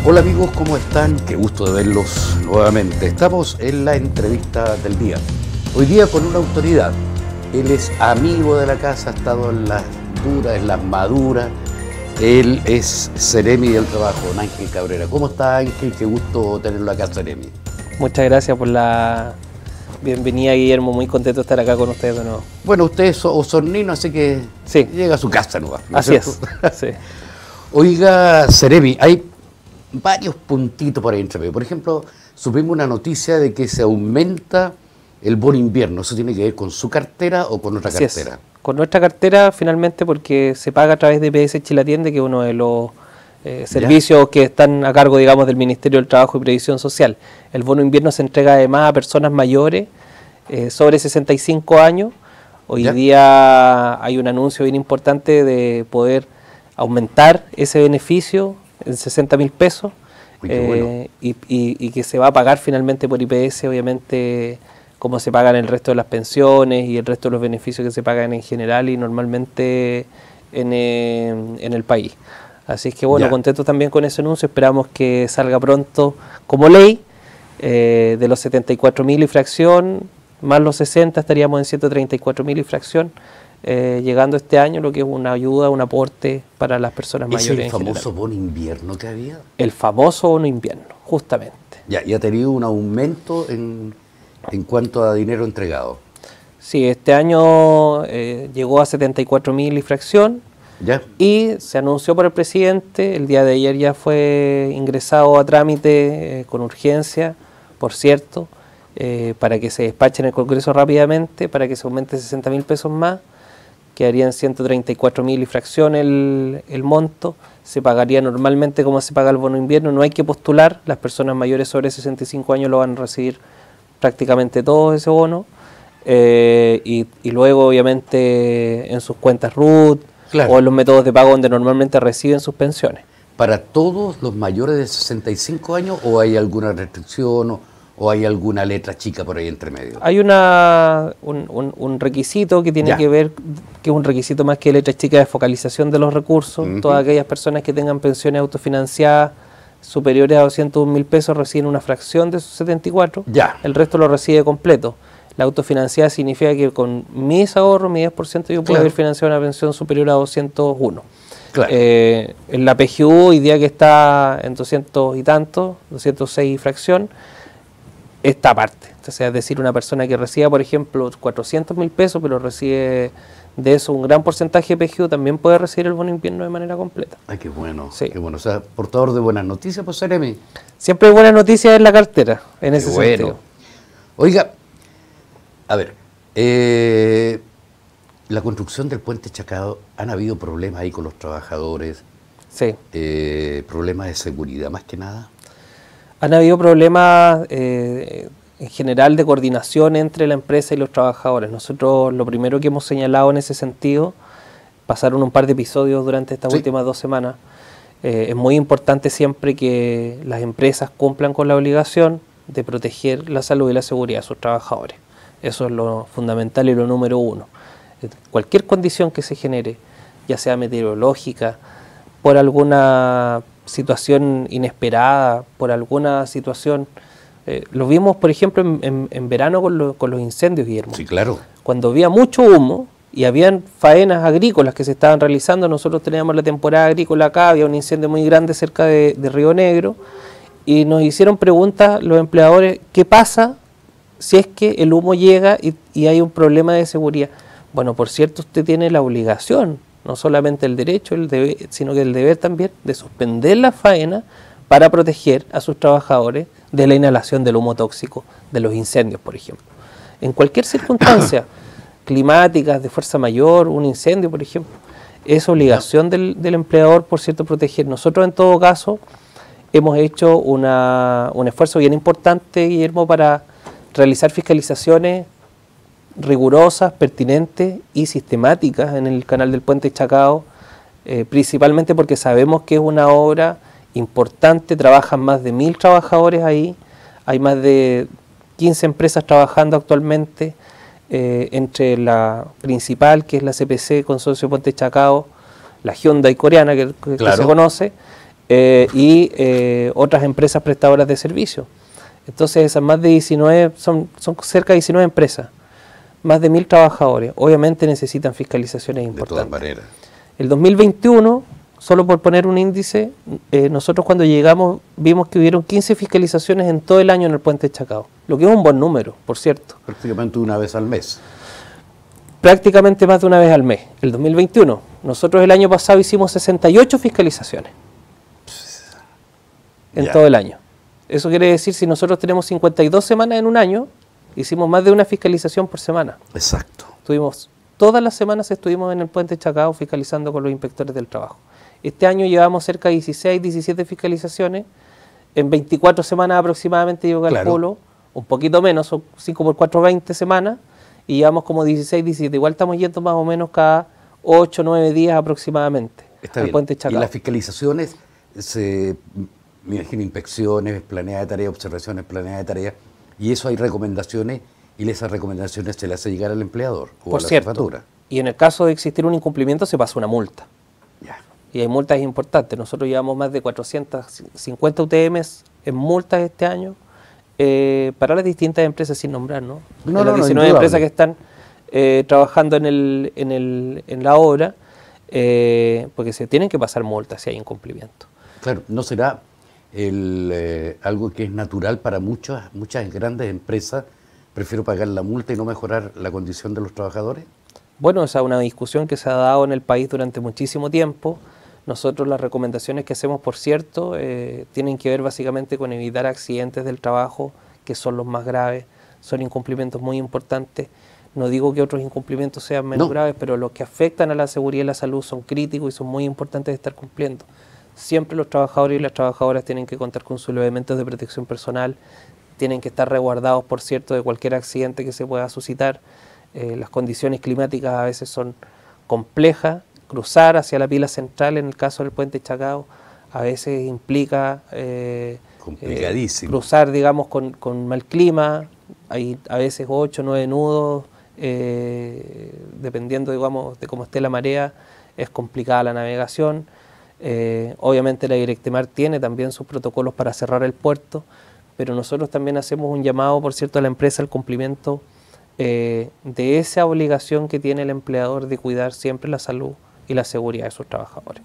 Hola amigos, ¿cómo están? Qué gusto de verlos nuevamente. Estamos en la entrevista del día. Hoy día con una autoridad. Él es amigo de la casa, ha estado en las duras, en las maduras. Él es Seremi del Trabajo, don Ángel Cabrera. ¿Cómo está, Ángel? Qué gusto tenerlo acá, Seremi. Muchas gracias por la bienvenida, Guillermo. Muy contento de estar acá con ustedes de nuevo. Bueno, usted es osornino, así que sí, llega a su casa nueva. ¿No así es. Sí. Oiga, Seremi, hay varios puntitos por ahí entre medio. Por ejemplo, supimos una noticia de que se aumenta el bono invierno. ¿Eso tiene que ver con su cartera o con otra cartera? Con nuestra cartera, finalmente, porque se paga a través de EPS Chile Atiende, que es uno de los servicios que están a cargo, digamos, del Ministerio del Trabajo y Previsión Social. El bono invierno se entrega además a personas mayores, sobre 65 años. Hoy día hay un anuncio bien importante de poder aumentar ese beneficio en 60.000 pesos. Bueno. y que se va a pagar finalmente por IPS, obviamente, como se pagan el resto de las pensiones y el resto de los beneficios que se pagan en general y normalmente en el país. Así es que bueno, contentos también con ese anuncio, esperamos que salga pronto como ley. De los 74.000 y fracción, más los 60, estaríamos en 134.000 y fracción, llegando este año, lo que es una ayuda, un aporte para las personas mayores. ¿Es el famoso bono invierno que había? El famoso bono invierno, justamente. ¿Y ha tenido un aumento en cuanto a dinero entregado? Sí, este año llegó a 74.000 y fracción. Y se anunció por el presidente, el día de ayer ya fue ingresado a trámite con urgencia, por cierto, para que se despache en el Congreso rápidamente, para que se aumente 60.000 pesos más, quedarían 134.000 y fracción el monto, se pagaría normalmente como se paga el bono invierno, no hay que postular, las personas mayores sobre 65 años lo van a recibir prácticamente todo ese bono, y luego obviamente en sus cuentas RUT, o en los métodos de pago donde normalmente reciben sus pensiones. ¿Para todos los mayores de 65 años o hay alguna restricción o hay alguna letra chica por ahí entre medio? Hay un requisito que tiene que ver, que es un requisito más que letra chica de focalización de los recursos. Todas aquellas personas que tengan pensiones autofinanciadas superiores a 201.000 pesos reciben una fracción de sus 74, el resto lo recibe completo. La autofinanciada significa que con mis ahorros, mi 10%, yo puedo haber financiado una pensión superior a 201. En la PGU, hoy día que está en 200 y tanto, 206 y fracción, esta aparte. Entonces, es decir, una persona que reciba, por ejemplo, 400.000 pesos, pero recibe de eso un gran porcentaje de PGU, también puede recibir el bono invierno de manera completa. Ay, qué bueno, qué bueno. O sea, portador de buenas noticias, pues, Seremi. Siempre hay buenas noticias en la cartera, en ese sentido. Oiga, a ver, la construcción del puente Chacao, ¿han habido problemas ahí con los trabajadores? Sí. ¿Problemas de seguridad más que nada? Han habido problemas en general de coordinación entre la empresa y los trabajadores. Nosotros lo primero que hemos señalado en ese sentido, pasaron un par de episodios durante estas últimas 2 semanas, es muy importante siempre que las empresas cumplan con la obligación de proteger la salud y la seguridad de sus trabajadores. Eso es lo fundamental y lo número uno. Cualquier condición que se genere, ya sea meteorológica, por alguna situación inesperada, por alguna situación... lo vimos, por ejemplo, en verano con los incendios, Guillermo. Sí, claro. Cuando había mucho humo y habían faenas agrícolas que se estaban realizando, nosotros teníamos la temporada agrícola acá, había un incendio muy grande cerca de Río Negro, y nos hicieron preguntas los empleadores, ¿qué pasa si es que el humo llega y hay un problema de seguridad? Bueno, por cierto, usted tiene la obligación, no solamente el derecho, el deber, sino que el deber también de suspender la faena para proteger a sus trabajadores de la inhalación del humo tóxico de los incendios, por ejemplo. En cualquier circunstancia climática, de fuerza mayor, un incendio, por ejemplo, es obligación del empleador, por cierto, proteger. Nosotros, en todo caso, hemos hecho un esfuerzo bien importante, Guillermo, para realizar fiscalizaciones rigurosas, pertinentes y sistemáticas en el canal del puente Chacao, principalmente porque sabemos que es una obra importante, trabajan más de 1.000 trabajadores ahí, hay más de 15 empresas trabajando actualmente, entre la principal, que es la CPC, Consorcio Puente Chacao, la Hyundai coreana que se conoce, y otras empresas prestadoras de servicios. Entonces esas más de 19, son cerca de 19 empresas, más de 1000 trabajadores. Obviamente necesitan fiscalizaciones importantes. De todas maneras. El 2021, solo por poner un índice, nosotros cuando llegamos vimos que hubieron 15 fiscalizaciones en todo el año en el Puente Chacao, lo que es un buen número, por cierto. Prácticamente una vez al mes. Prácticamente más de una vez al mes, el 2021. Nosotros el año pasado hicimos 68 fiscalizaciones en todo el año. Eso quiere decir, si nosotros tenemos 52 semanas en un año, hicimos más de una fiscalización por semana. Exacto. Todas las semanas estuvimos en el Puente Chacao fiscalizando con los inspectores del trabajo. Este año llevamos cerca de 16, 17 fiscalizaciones. En 24 semanas aproximadamente, yo calculo, un poquito menos, son 5 por 4, 20 semanas, y llevamos como 16, 17. Igual estamos yendo más o menos cada 8, 9 días aproximadamente al Puente Chacao. Y las fiscalizaciones, me imagino, inspecciones, planeadas de tarea, observaciones, planeadas de tarea, y eso hay recomendaciones, y esas recomendaciones se las hace llegar al empleador o por a la cierto, jefatura. Y en el caso de existir un incumplimiento se pasa una multa. Ya. Y hay multas importantes. Nosotros llevamos más de 450 UTMs en multas este año para las distintas empresas, sin nombrar, ¿no? Las 19 empresas que están trabajando en la obra, porque se tienen que pasar multas si hay incumplimiento. Claro, ¿no será algo que es natural para muchas grandes empresas? ¿Prefiero pagar la multa y no mejorar la condición de los trabajadores? Bueno, esa es una discusión que se ha dado en el país durante muchísimo tiempo. Nosotros las recomendaciones que hacemos, por cierto, tienen que ver básicamente con evitar accidentes del trabajo, que son los más graves, son incumplimientos muy importantes. No digo que otros incumplimientos sean menos graves, pero los que afectan a la seguridad y la salud son críticos y son muy importantes de estar cumpliendo. Siempre los trabajadores y las trabajadoras tienen que contar con sus elementos de protección personal, tienen que estar resguardados, por cierto, de cualquier accidente que se pueda suscitar. Las condiciones climáticas a veces son complejas. Cruzar hacia la pila central, en el caso del Puente Chacao, a veces implica complicadísimo. Cruzar, digamos, con mal clima. Hay a veces 8 o 9 nudos, dependiendo, digamos, de cómo esté la marea, es complicada la navegación. Obviamente la Directemar tiene también sus protocolos para cerrar el puerto, pero nosotros también hacemos un llamado, por cierto, a la empresa al cumplimiento de esa obligación que tiene el empleador de cuidar siempre la salud y la seguridad de sus trabajadores.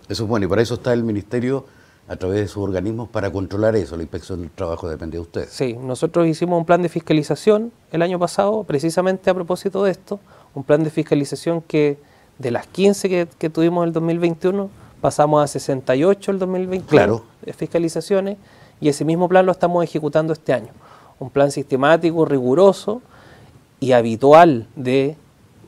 Eso es bueno, y para eso está el Ministerio a través de sus organismos para controlar eso. La inspección del trabajo depende de ustedes. Sí, nosotros hicimos un plan de fiscalización el año pasado, precisamente a propósito de esto, un plan de fiscalización que de las 15 que tuvimos en el 2021, pasamos a 68 el 2021 de fiscalizaciones, y ese mismo plan lo estamos ejecutando este año. Un plan sistemático, riguroso y habitual de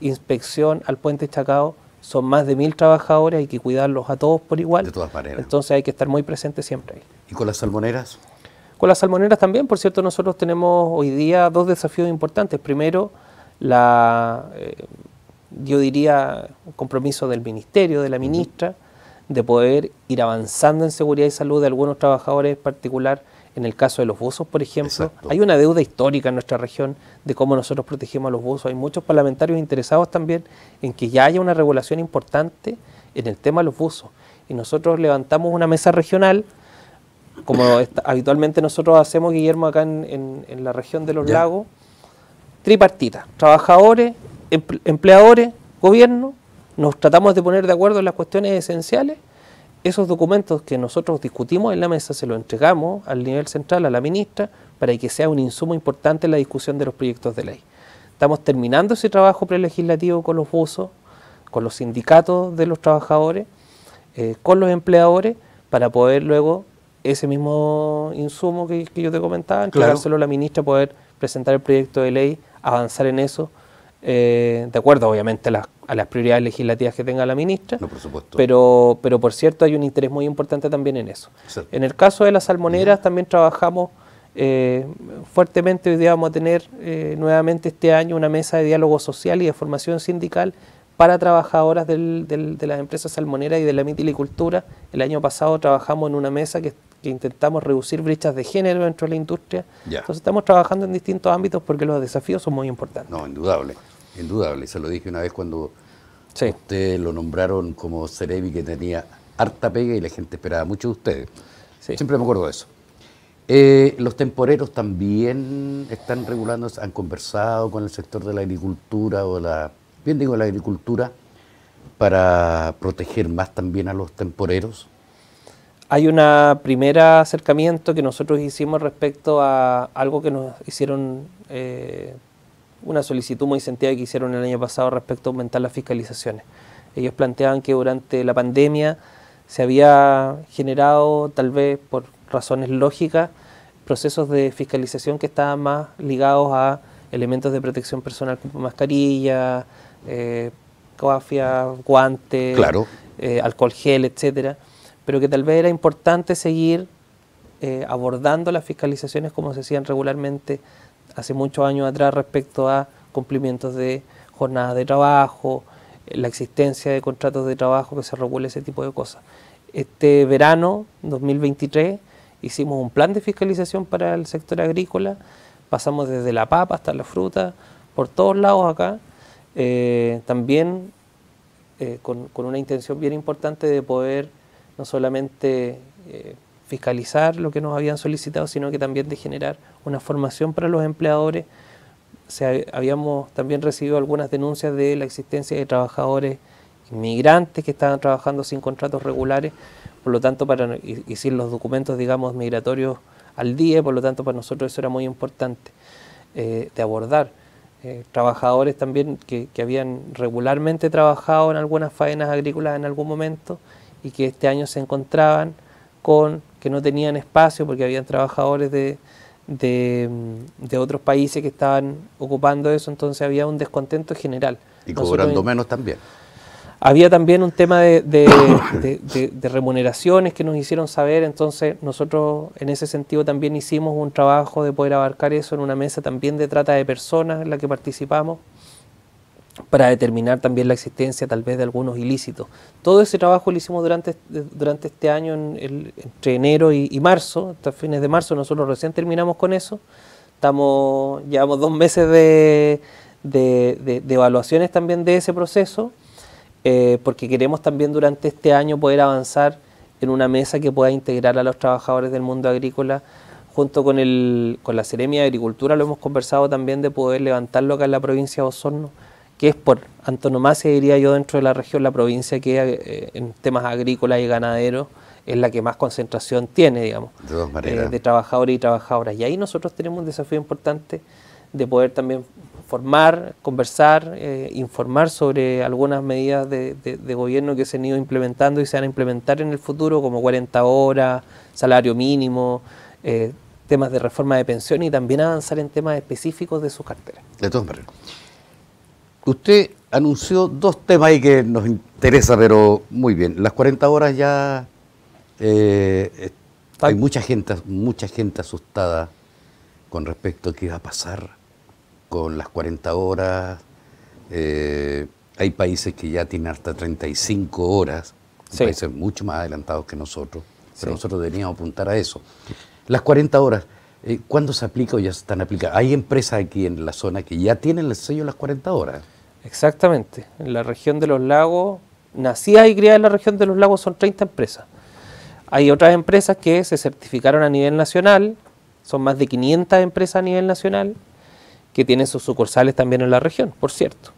inspección al Puente Chacao. Son más de 1000 trabajadores, hay que cuidarlos a todos por igual. De todas maneras. Entonces hay que estar muy presentes siempre ahí. ¿Y con las salmoneras? Con las salmoneras también, por cierto, nosotros tenemos hoy día 2 desafíos importantes. Primero, yo diría, un compromiso del Ministerio, de la ministra, de poder ir avanzando en seguridad y salud de algunos trabajadores en particular. En el caso de los buzos, por ejemplo, exacto, hay una deuda histórica en nuestra región de cómo nosotros protegemos a los buzos. Hay muchos parlamentarios interesados también en que ya haya una regulación importante en el tema de los buzos. Y nosotros levantamos una mesa regional, como habitualmente nosotros hacemos, Guillermo, acá en la región de los lagos, tripartita: trabajadores, empleadores, gobierno. Nos tratamos de poner de acuerdo en las cuestiones esenciales. Esos documentos que nosotros discutimos en la mesa se los entregamos al nivel central, a la ministra, para que sea un insumo importante en la discusión de los proyectos de ley. Estamos terminando ese trabajo prelegislativo con los buzos, con los sindicatos de los trabajadores, con los empleadores, para poder luego ese mismo insumo que yo te comentaba, entregárselo a la ministra, poder presentar el proyecto de ley, avanzar en eso, de acuerdo obviamente a las prioridades legislativas que tenga la ministra, no, por supuesto. Pero por cierto hay un interés muy importante también en eso. Exacto. En el caso de las salmoneras también trabajamos fuertemente. Hoy día vamos a tener nuevamente este año una mesa de diálogo social y de formación sindical para trabajadoras de las empresas salmoneras y de la mitilicultura. El año pasado trabajamos en una mesa que intentamos reducir brechas de género dentro de la industria. Entonces estamos trabajando en distintos ámbitos porque los desafíos son muy importantes. No, indudable, indudable. Se lo dije una vez cuando usted lo nombraron como Cerevi, que tenía harta pega y la gente esperaba mucho de ustedes. Sí. Siempre me acuerdo de eso. Los temporeros también están regulando, han conversado con el sector de la agricultura la agricultura, para proteger más también a los temporeros. Hay un primer acercamiento que nosotros hicimos respecto a algo que nos hicieron, una solicitud muy sentida que hicieron el año pasado respecto a aumentar las fiscalizaciones. Ellos planteaban que durante la pandemia se había generado, tal vez por razones lógicas, procesos de fiscalización que estaban más ligados a elementos de protección personal como mascarilla, coafia, guantes, Claro. alcohol gel, etcétera, pero que tal vez era importante seguir abordando las fiscalizaciones como se hacían regularmente hace muchos años atrás respecto a cumplimientos de jornadas de trabajo, la existencia de contratos de trabajo, que se regule ese tipo de cosas. Este verano 2023 hicimos un plan de fiscalización para el sector agrícola, pasamos desde la papa hasta la fruta, por todos lados acá, también con una intención bien importante de poder no solamente fiscalizar lo que nos habían solicitado, sino que también de generar una formación para los empleadores. Habíamos también recibido algunas denuncias de la existencia de trabajadores inmigrantes que estaban trabajando sin contratos regulares, por lo tanto, y sin los documentos, digamos, migratorios al día, por lo tanto, para nosotros eso era muy importante de abordar. Trabajadores también que habían regularmente trabajado en algunas faenas agrícolas en algún momento y que este año se encontraban con que no tenían espacio porque habían trabajadores de otros países que estaban ocupando eso, entonces había un descontento general. Y cobrando menos también. Había también un tema de remuneraciones que nos hicieron saber, entonces nosotros en ese sentido también hicimos un trabajo de poder abarcar eso en una mesa también de trata de personas en la que participamos, para determinar también la existencia tal vez de algunos ilícitos. Todo ese trabajo lo hicimos durante este año, entre enero y marzo, hasta fines de marzo. Nosotros recién terminamos con eso. Llevamos 2 meses de evaluaciones también de ese proceso, porque queremos también durante este año poder avanzar en una mesa que pueda integrar a los trabajadores del mundo agrícola. Junto con la Seremia de Agricultura lo hemos conversado también de poder levantarlo acá en la provincia de Osorno, que es por antonomasia, diría yo, dentro de la región, la provincia que en temas agrícolas y ganaderos es la que más concentración tiene, digamos, de todas maneras, de trabajadores y trabajadoras. Y ahí nosotros tenemos un desafío importante de poder también formar, conversar, informar sobre algunas medidas de gobierno que se han ido implementando y se van a implementar en el futuro, como 40 horas, salario mínimo, temas de reforma de pensión y también avanzar en temas específicos de sus carteras. De todas maneras. Usted anunció 2 temas ahí que nos interesa, pero muy bien. Las 40 horas ya hay mucha gente asustada con respecto a qué va a pasar con las 40 horas. Hay países que ya tienen hasta 35 horas, sí, países mucho más adelantados que nosotros, pero sí, nosotros deberíamos apuntar a eso. Las 40 horas, ¿cuándo se aplica o ya se están aplicando? Hay empresas aquí en la zona que ya tienen el sello de las 40 horas. Exactamente. En la región de los lagos, nacidas y criadas en la región de los lagos, son 30 empresas. Hay otras empresas que se certificaron a nivel nacional, son más de 500 empresas a nivel nacional, que tienen sus sucursales también en la región, por cierto.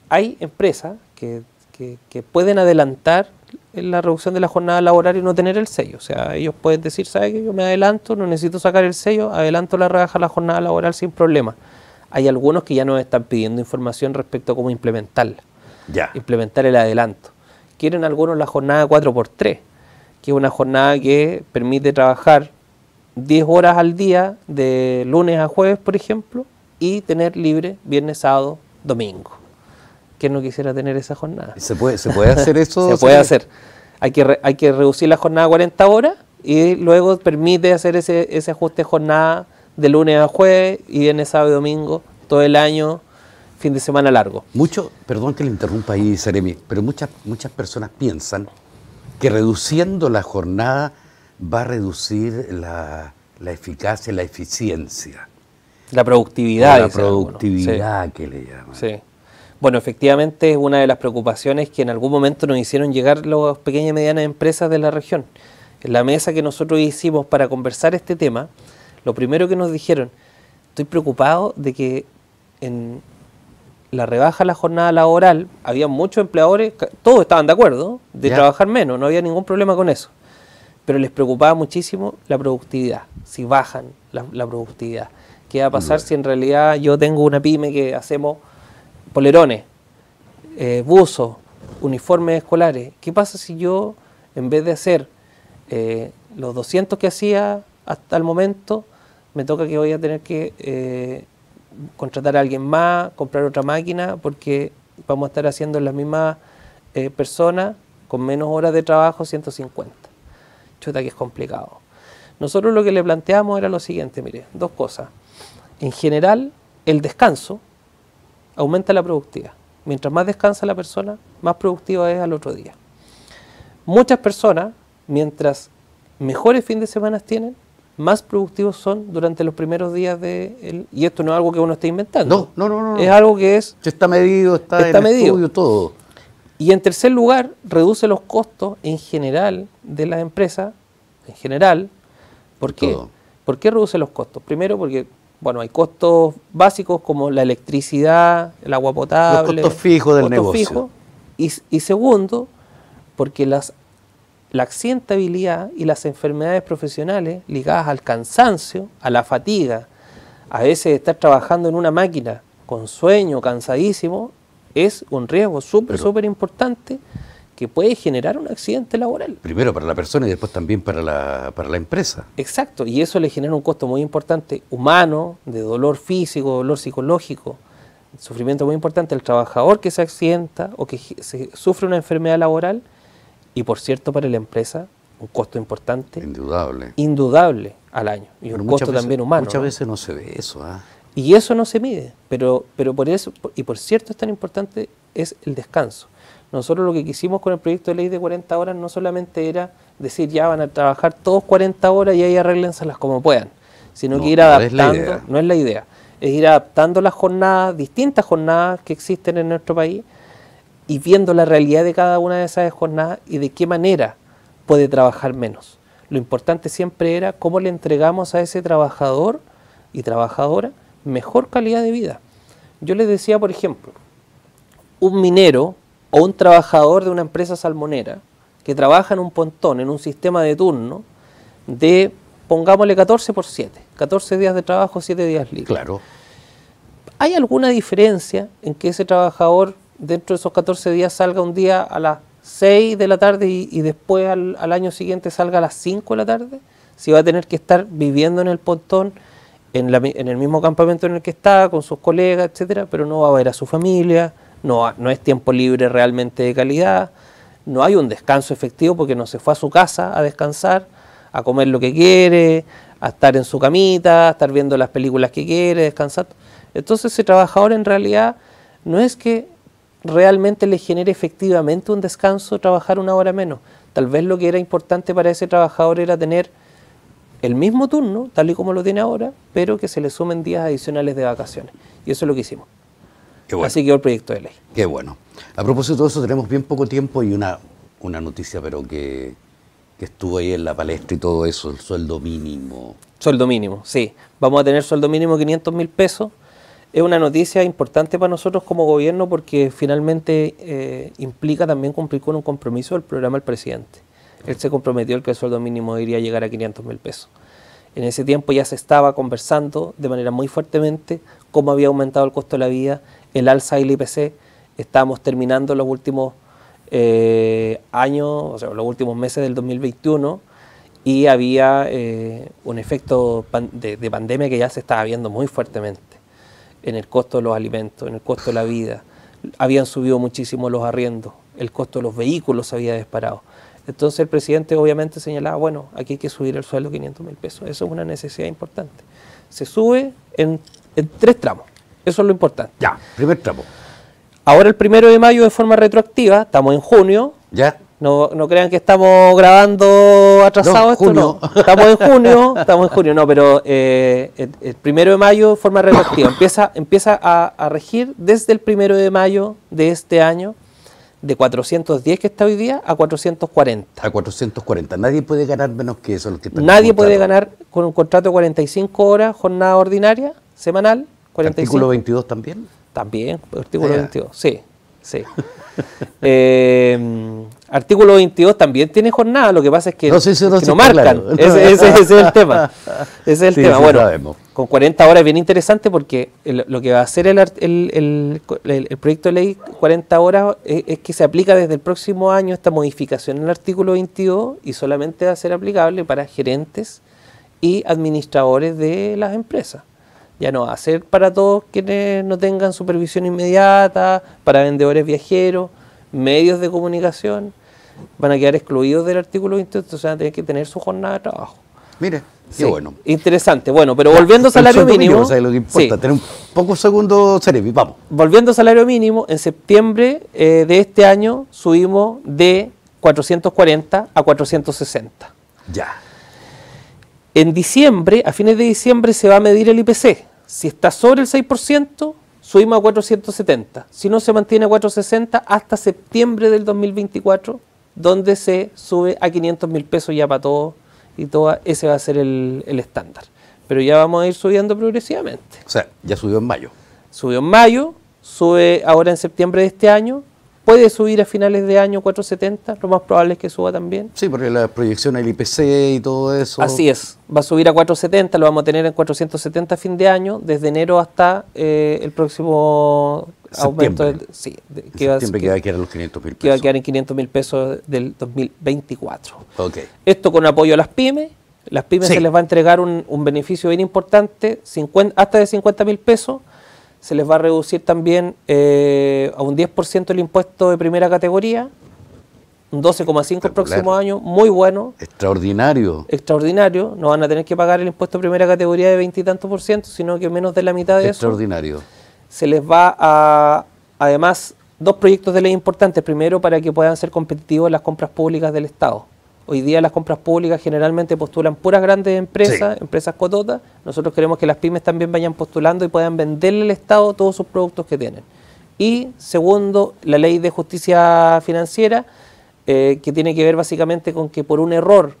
Hay empresas que pueden adelantar la reducción de la jornada laboral y no tener el sello. O sea, ellos pueden decir, ¿sabe qué? Yo me adelanto, no necesito sacar el sello, adelanto la rebaja de la jornada laboral sin problema. Hay algunos que ya nos están pidiendo información respecto a cómo implementarla. Ya. Implementar el adelanto. Quieren algunos la jornada 4x3, que es una jornada que permite trabajar 10 horas al día, de lunes a jueves, por ejemplo, y tener libre viernes, sábado, domingo. ¿Quién no quisiera tener esa jornada? ¿Se puede hacer eso? Se puede hacer. Hay que reducir la jornada a 40 horas y luego permite hacer ese ajuste de jornada de lunes a jueves y viernes, sábado y domingo, todo el año, fin de semana largo. Perdón que le interrumpa ahí, Seremi, pero muchas personas piensan que reduciendo la jornada va a reducir la eficacia, la eficiencia. La productividad. O la productividad, sí, que le llaman. Sí. Bueno, efectivamente es una de las preocupaciones que en algún momento nos hicieron llegar las pequeñas y medianas empresas de la región. En la mesa que nosotros hicimos para conversar este tema, lo primero que nos dijeron, estoy preocupado de que en la rebaja a la jornada laboral, había muchos empleadores, todos estaban de acuerdo, de trabajar menos, no había ningún problema con eso. Pero les preocupaba muchísimo la productividad, si bajan la productividad. ¿Qué va a pasar si en realidad yo tengo una pyme que hacemos polerones, buzos, uniformes escolares? ¿Qué pasa si yo, en vez de hacer los 200 que hacía hasta el momento, me toca que voy a tener que contratar a alguien más, comprar otra máquina, porque vamos a estar haciendo las mismas personas con menos horas de trabajo, 150? Chuta, que es complicado. Nosotros lo que le planteamos era lo siguiente, mire, dos cosas. En general, el descanso aumenta la productividad. Mientras más descansa la persona, más productiva es al otro día. Muchas personas, mientras mejores fines de semana tienen, más productivos son durante los primeros días y esto no es algo que uno esté inventando. No. Es algo que está medido, está en estudio, todo. Y en tercer lugar, reduce los costos en general de las empresas, en general. ¿Por qué? ¿Por qué reduce los costos? Primero porque, bueno, hay costos básicos como la electricidad, el agua potable. Los costos fijos del negocio. Y segundo, porque la accidentabilidad y las enfermedades profesionales ligadas al cansancio, a la fatiga, a veces estar trabajando en una máquina con sueño, cansadísimo, es un riesgo súper importante que puede generar un accidente laboral. Primero para la persona y después también para la empresa. Exacto, y eso le genera un costo muy importante humano, de dolor físico, dolor psicológico, sufrimiento muy importante al trabajador que se accidenta o que sufre una enfermedad laboral. Y por cierto, para la empresa, un costo importante. Indudable al año. Y un costo también humano. Muchas veces no se ve eso. Y eso no se mide. Pero por eso, y por cierto es tan importante, es el descanso. Nosotros lo que quisimos con el proyecto de ley de 40 horas no solamente era decir ya van a trabajar todos 40 horas y ahí arréglenselas como puedan, sino que ir adaptando, no es la idea, es ir adaptando las jornadas, distintas jornadas que existen en nuestro país, y viendo la realidad de cada una de esas jornadas y de qué manera puede trabajar menos. Lo importante siempre era cómo le entregamos a ese trabajador y trabajadora mejor calidad de vida. Yo les decía, por ejemplo, un minero o un trabajador de una empresa salmonera que trabaja en un pontón, en un sistema de turno de, pongámosle 14x7, 14 días de trabajo, 7 días libres. Claro. ¿Hay alguna diferencia en que ese trabajador dentro de esos 14 días salga un día a las 6 de la tarde y después al año siguiente salga a las 5 de la tarde? Si va a tener que estar viviendo en el pontón, en el mismo campamento en el que está, con sus colegas, etcétera, pero no va a ver a su familia, no es tiempo libre realmente de calidad, no hay un descanso efectivo porque no se fue a su casa a descansar, a comer lo que quiere, a estar en su camita, a estar viendo las películas que quiere, descansar. Entonces ese trabajador en realidad no es que realmente le genere efectivamente un descanso trabajar una hora menos. Tal vez lo que era importante para ese trabajador era tener el mismo turno, tal y como lo tiene ahora, pero que se le sumen días adicionales de vacaciones. Y eso es lo que hicimos. Qué bueno. Así quedó el proyecto de ley. Qué bueno. A propósito de eso, tenemos bien poco tiempo y una noticia, pero que estuvo ahí en la palestra y todo eso, el sueldo mínimo. Sueldo mínimo, sí. Vamos a tener sueldo mínimo 500.000 pesos. Es una noticia importante para nosotros como gobierno porque finalmente implica también cumplir con un compromiso del programa del presidente. Él se comprometió el que el sueldo mínimo debería llegar a 500.000 pesos. En ese tiempo ya se estaba conversando de manera muy fuertemente cómo había aumentado el costo de la vida, el alza del IPC. Estábamos terminando los últimos años, o sea, los últimos meses del 2021 y había un efecto de pandemia que ya se estaba viendo muy fuertemente en el costo de los alimentos, en el costo de la vida. Habían subido muchísimo los arriendos, el costo de los vehículos se había disparado. Entonces el presidente obviamente señalaba, bueno, aquí hay que subir el sueldo 500.000 pesos. Eso es una necesidad importante. Se sube en 3 tramos. Eso es lo importante. Ya, primer tramo. Ahora el 1 de mayo de forma retroactiva, estamos en junio, ya No crean que estamos grabando atrasado No, esto, junio. no. Estamos en junio, no, pero el 1 de mayo de forma retroactiva. Empieza a regir desde el 1 de mayo de este año, de 410 que está hoy día a 440. A 440. Nadie puede ganar menos que eso. Los que están Nadie con puede contrato. ganar con un contrato de 45 horas, jornada ordinaria, semanal. 45. ¿Artículo 22 también? También, artículo Ah, ya. 22, sí. Artículo 22 también tiene jornada, lo que pasa es que No, sí, eso no que sí no está marcan. claro. Ese es el tema. Ese es el Sí, tema. sí Bueno, sabemos. con 40 horas es bien interesante porque lo que va a hacer el proyecto de ley 40 horas es que se aplica desde el próximo año esta modificación en el artículo 22 y solamente va a ser aplicable para gerentes y administradores de las empresas. Ya no va a ser para todos quienes no tengan supervisión inmediata, para vendedores viajeros, medios de comunicación, van a quedar excluidos del artículo 22, entonces van a tener que tener su jornada de trabajo. Mire, Sí, qué bueno. interesante. Bueno, pero volviendo a El salario sueldo mínimo, ¿sabes lo que importa? sí, Tener un poco segundo Cerebi, vamos. volviendo a salario mínimo, en septiembre de este año subimos de 440 a 460. Ya. En diciembre, a fines de diciembre, se va a medir el IPC. Si está sobre el 6%, subimos a 470. Si no, se mantiene a 460 hasta septiembre del 2024, donde se sube a 500.000 pesos ya para todos y todas. Ese va a ser el estándar. Pero ya vamos a ir subiendo progresivamente. O sea, ya subió en mayo. Subió en mayo, sube ahora en septiembre de este año, puede subir a finales de año 470, lo más probable es que suba también. Sí, porque la proyección del IPC y todo eso. Así es, va a subir a 470, lo vamos a tener en 470 a fin de año, desde enero hasta el próximo aumento del, sí, Que va a quedar los 500.000 pesos. que va a quedar en 500.000 pesos del 2024. Ok. Esto con apoyo a las pymes. Las pymes Sí. se les va a entregar un beneficio bien importante, hasta de 50.000 pesos. Se les va a reducir también a un 10% el impuesto de primera categoría, un 12,5% el próximo año, muy bueno, Extraordinario. extraordinario. No van a tener que pagar el impuesto de primera categoría de 20 y tantos por ciento, sino que menos de la mitad de eso. Extraordinario. Se les va a, además, dos proyectos de ley importantes. Primero, para que puedan ser competitivos en las compras públicas del Estado. Hoy día las compras públicas generalmente postulan puras grandes empresas, empresas cototas. Nosotros queremos que las pymes también vayan postulando y puedan venderle al Estado todos sus productos que tienen. Y segundo, la ley de justicia financiera, que tiene que ver básicamente con que por un error,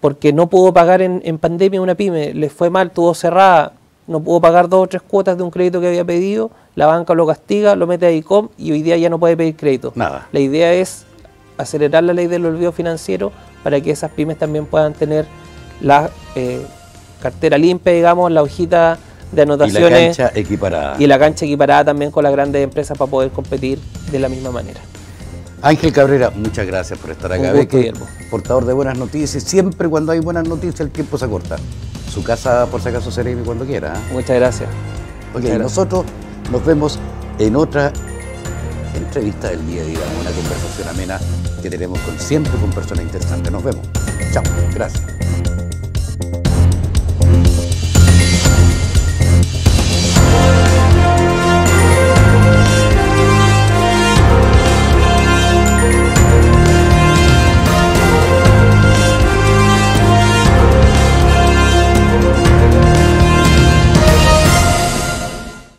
porque no pudo pagar en pandemia una pyme, les fue mal, tuvo cerrada, no pudo pagar 2 o 3 cuotas de un crédito que había pedido, la banca lo castiga, lo mete a ICOM y hoy día ya no puede pedir crédito. Nada. La idea es acelerar la ley del olvido financiero para que esas pymes también puedan tener la cartera limpia, digamos, la hojita de anotaciones Y la cancha equiparada. y la cancha equiparada también con las grandes empresas para poder competir de la misma manera. Ángel Cabrera, muchas gracias por estar acá. Un Ve gusto, que Guillermo. portador de buenas noticias. Siempre cuando hay buenas noticias el tiempo se acorta. Su casa, por si acaso, Cerebi cuando quiera. Muchas gracias. Ok, Muchas gracias. nosotros nos vemos en otra entrevista del día, digamos, una conversación amena que tenemos siempre con personas interesantes. Nos vemos. Chao. Gracias.